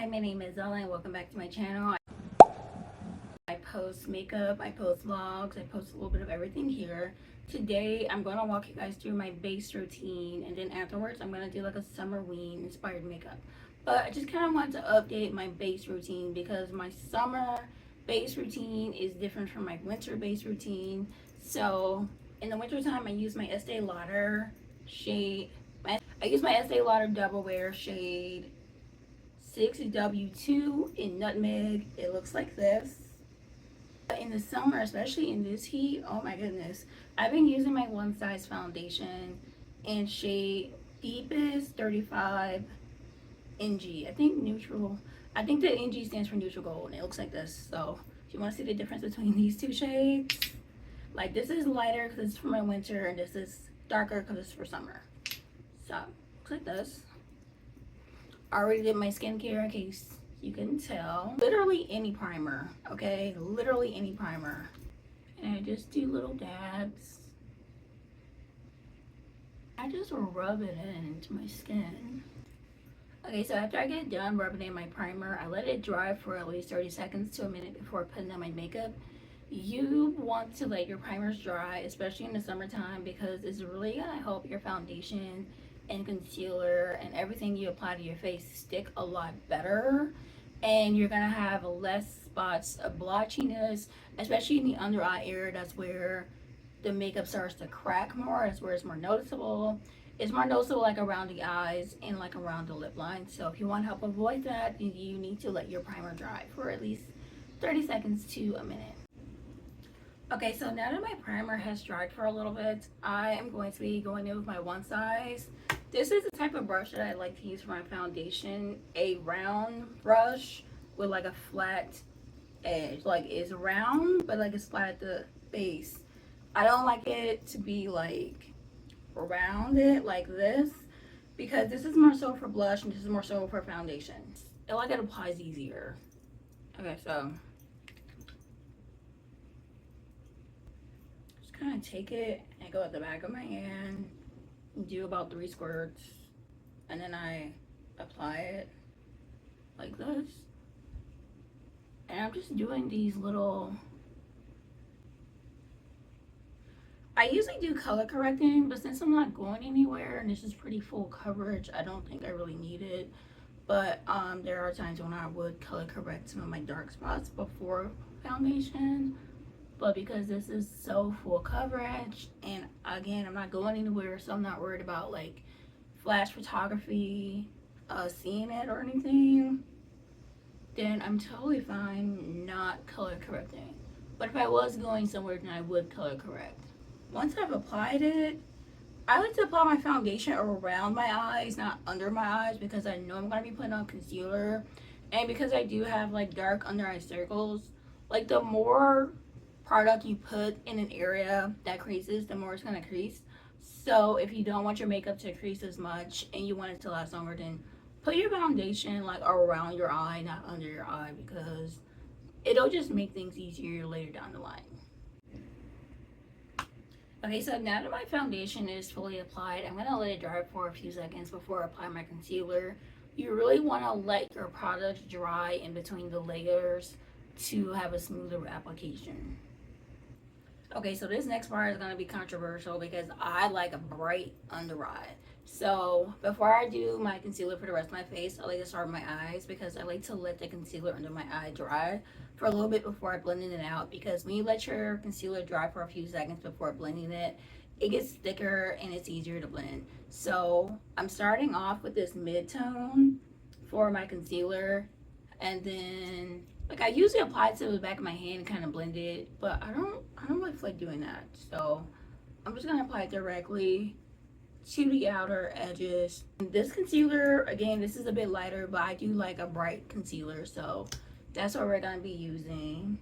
Hi, my name is Ella and welcome back to my channel. I post makeup, I post vlogs, I post a little bit of everything here. Today I'm going to walk you guys through my base routine, and then afterwards I'm going to do like a summerween inspired makeup. But I just kind of want to update my base routine because my summer base routine is different from my winter base routine. So in the winter time I use my Estee Lauder shade. I use my Estee Lauder Double Wear shade 6W2 in Nutmeg. It looks like this. In the summer, especially in this heat, oh my goodness, I've been using my One Size foundation in shade Deepest 35 NG. I think neutral. I think the NG stands for neutral gold, and it looks like this. So if you want to see the difference between these two shades, like this is lighter because it's for my winter, and this is darker because it's for summer. So looks like this. I already did my skincare in case you can tell. Literally any primer, okay? Literally any primer. And I just do little dabs. I just rub it into my skin. Okay, so after I get done rubbing in my primer, I let it dry for at least 30 seconds to a minute before putting on my makeup. You want to let your primers dry, especially in the summertime, because it's really gonna help your foundation and concealer and everything you apply to your face stick a lot better, and you're gonna have less spots of blotchiness, especially in the under eye area. That's where the makeup starts to crack more. That's where it's more noticeable. It's more noticeable like around the eyes and like around the lip line. So if you want to help avoid that, you need to let your primer dry for at least 30 seconds to a minute. Okay, so now that my primer has dried for a little bit, I am going to be going in with my One Size. This is the type of brush that I like to use for my foundation. A round brush with like a flat edge. Like it's round, but like it's flat at the base. I don't like it to be like rounded like this, because this is more so for blush and this is more so for foundation. I like it applies easier. Okay, so kind of take it and go at the back of my hand and do about 3 squirts, and then I apply it like this. And I'm just doing these little, I usually do color correcting, but since I'm not going anywhere and this is pretty full coverage, I don't think I really need it. But there are times when I would color correct some of my dark spots before foundation. But because this is so full coverage, and again, I'm not going anywhere, so I'm not worried about like flash photography seeing it or anything, then I'm totally fine not color correcting. But if I was going somewhere, then I would color correct. Once I've applied it, I like to apply my foundation around my eyes, not under my eyes, because I know I'm going to be putting on concealer. And because I do have like dark under eye circles, like the more product you put in an area that creases, the more it's going to crease. So if you don't want your makeup to crease as much and you want it to last longer, then put your foundation like around your eye, not under your eye, because it'll just make things easier later down the line. Okay, so now that my foundation is fully applied, I'm going to let it dry for a few seconds before I apply my concealer. You really want to let your product dry in between the layers to have a smoother application. Okay, so this next part is going to be controversial because I like a bright under eye. So before I do my concealer for the rest of my face, I like to start with my eyes, because I like to let the concealer under my eye dry for a little bit before I blend it out. Because when you let your concealer dry for a few seconds before blending it, it gets thicker and it's easier to blend. So I'm starting off with this mid-tone for my concealer, and then like I usually apply it to the back of my hand and kind of blend it, but I don't really feel like doing that. So I'm just gonna apply it directly to the outer edges. This concealer, again, this is a bit lighter, but I do like a bright concealer, so that's what we're gonna be using.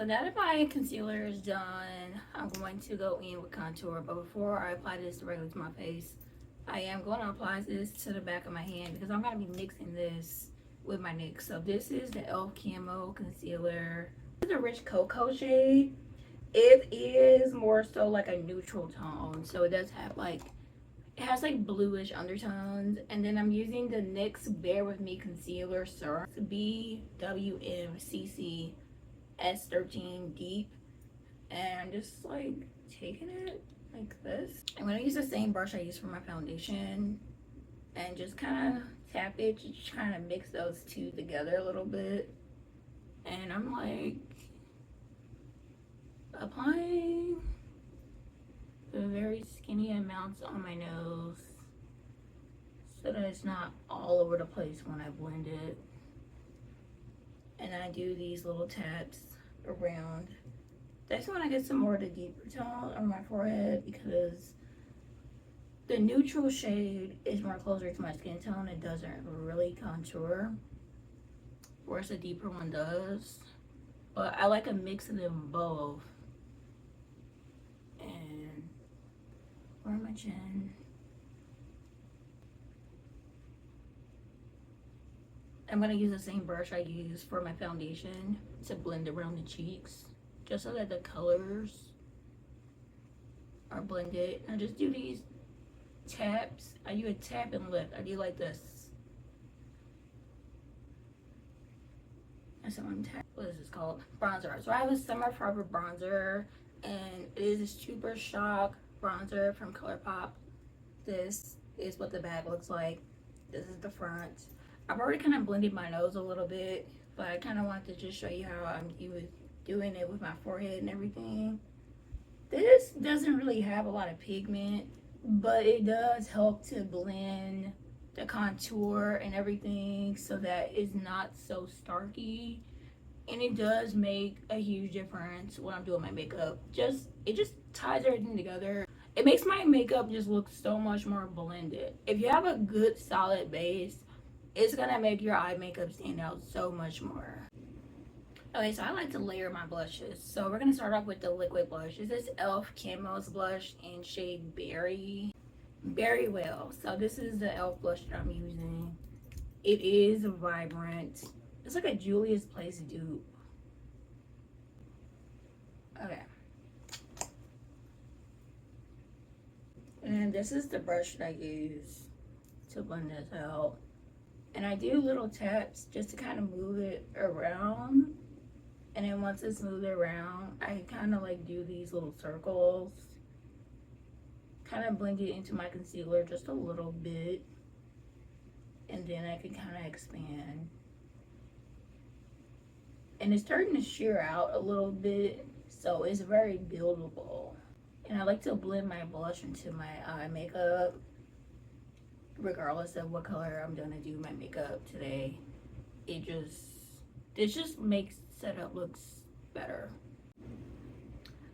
now that my concealer is done, I'm going to go in with contour. But before I apply this directly to my face, I am going to apply this to the back of my hand because I'm going to be mixing this with my NYX. So this is the e.l.f. Camo Concealer. This is a rich cocoa shade. It is more so like a neutral tone. So it does have like, it has like bluish undertones. And then I'm using the NYX Bear With Me Concealer Serum. It's BWMCC S13 Deep. And I'm just like taking it like this. I'm going to use the same brush I use for my foundation. And just kind of tap it, just kind of mix those two together a little bit. And I'm like applying the very skinny amounts on my nose so that it's not all over the place when I blend it. And I do these little taps around. That's when I get some more of the deeper tone on my forehead, because the neutral shade is more closer to my skin tone. It doesn't really contour, whereas the deeper one does. But I like a mix of them both. And around my chin. I'm going to use the same brush I use for my foundation to blend around the cheeks, just so that the colors are blended. I just do these taps. I do a tap and lift. I do like this. That's what I'm tapping. What is this called? Bronzer. So I have a Summer Forever bronzer, and it is a Super Shock bronzer from ColourPop. This is what the back looks like. This is the front. I've already kind of blended my nose a little bit, but I kind of wanted to just show you how I'm doing it with my forehead and everything. This doesn't really have a lot of pigment, but it does help to blend the contour and everything so that it's not so starky. And it does make a huge difference when I'm doing my makeup. It just ties everything together. It makes my makeup just look so much more blended. If you have a good solid base, it's gonna make your eye makeup stand out so much more. Okay, so I like to layer my blushes. So we're gonna start off with the liquid blush. This is e.l.f. Camo's blush in shade Berry Well. So this is the e.l.f. blush that I'm using. It is vibrant. It's like a Julia's Place dupe. Okay. And this is the brush that I use to blend this out. And I do little taps just to kind of move it around. And then once it's moved around, I kind of like do these little circles. Kind of blend it into my concealer just a little bit. And then I can kind of expand. And it's starting to sheer out a little bit, so it's very buildable. And I like to blend my blush into my eye makeup, regardless of what color I'm gonna do my makeup today. It just makes setup looks better.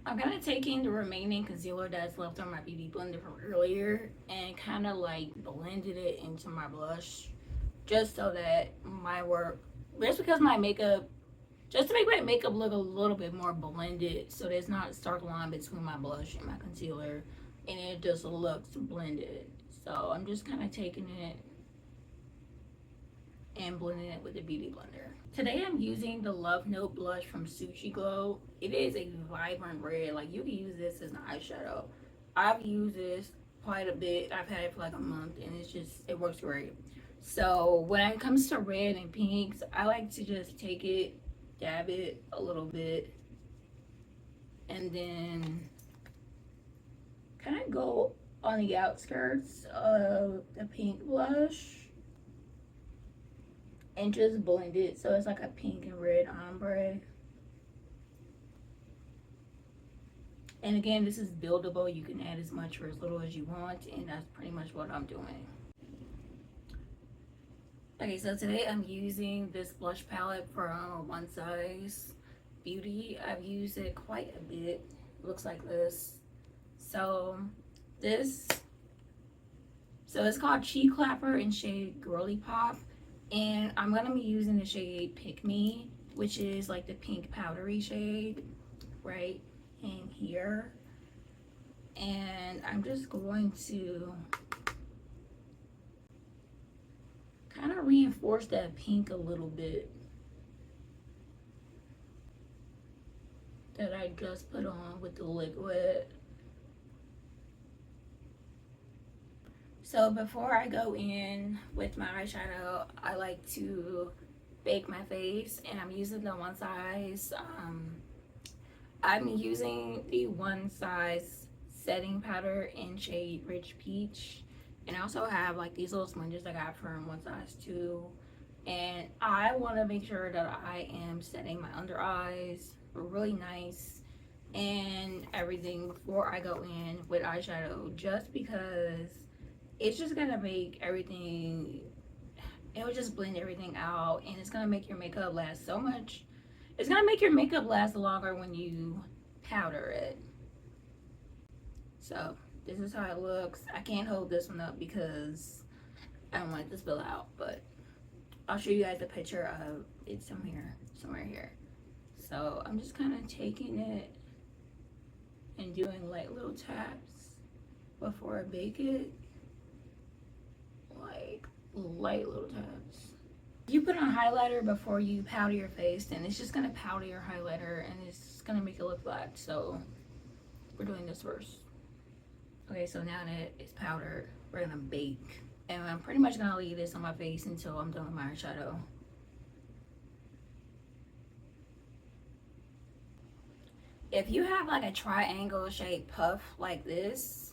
I'm gonna take in the remaining concealer that's left on my beauty blender from earlier and kind of like blended it into my blush, just so that just to make my makeup look a little bit more blended, so there's not a stark line between my blush and my concealer, and it just looks blended. So I'm just kind of taking it and blending it with the beauty blender. Today I'm using the Love Note blush from Sushi Glow. It is a vibrant red. Like, you can use this as an eyeshadow. I've used this quite a bit. I've had it for like a month, and it works great. So when it comes to red and pinks, I like to just take it, dab it a little bit, and then kind of go on the outskirts of the pink blush and just blend it so it's like a pink and red ombre. And again, this is buildable. You can add as much or as little as you want, and that's pretty much what I'm doing. Okay, so today I'm using this blush palette from One Size Beauty. I've used it quite a bit. It looks like this. So it's called Cheek Clapper in shade Girly Pop, and I'm gonna be using the shade Pick Me. which is like the pink powdery shade right in here. And I'm just going to kind of reinforce that pink a little bit that I just put on with the liquid. So before I go in with my eyeshadow, I like to bake my face, and I'm using the One Size. I'm using the One Size setting powder in shade Rich Peach, and I also have like these little sponges I got from One Size too. And I want to make sure that I am setting my under eyes really nice and everything before I go in with eyeshadow, just because it's just gonna make everything, it will just blend everything out, and it's gonna make your makeup last so much. It's gonna make your makeup last longer when you powder it. So this is how it looks. I can't hold this one up because I don't want it to spill out, but I'll show you guys a picture of it somewhere here. So I'm just kind of taking it and doing like little taps before I bake it. Like light little taps. If you put on highlighter before you powder your face, then it's just gonna powder your highlighter and it's gonna make it look black. So we're doing this first. Okay, so now that it's powdered, we're gonna bake. And I'm pretty much gonna leave this on my face until I'm done with my eyeshadow. If you have like a triangle shaped puff like this,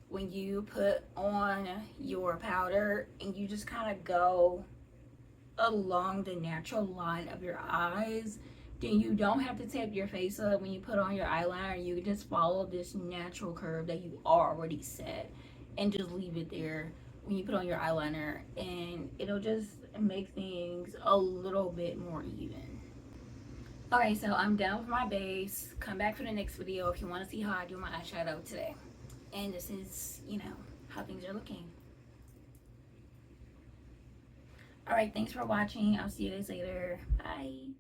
when you put on your powder and you just kind of go along the natural line of your eyes, then you don't have to tape your face up when you put on your eyeliner. You can just follow this natural curve that you already set and just leave it there when you put on your eyeliner, and it'll just make things a little bit more even. Okay, so I'm done with my base. Come back for the next video if you want to see how I do my eyeshadow today. And this is, how things are looking. Alright, thanks for watching. I'll see you guys later. Bye.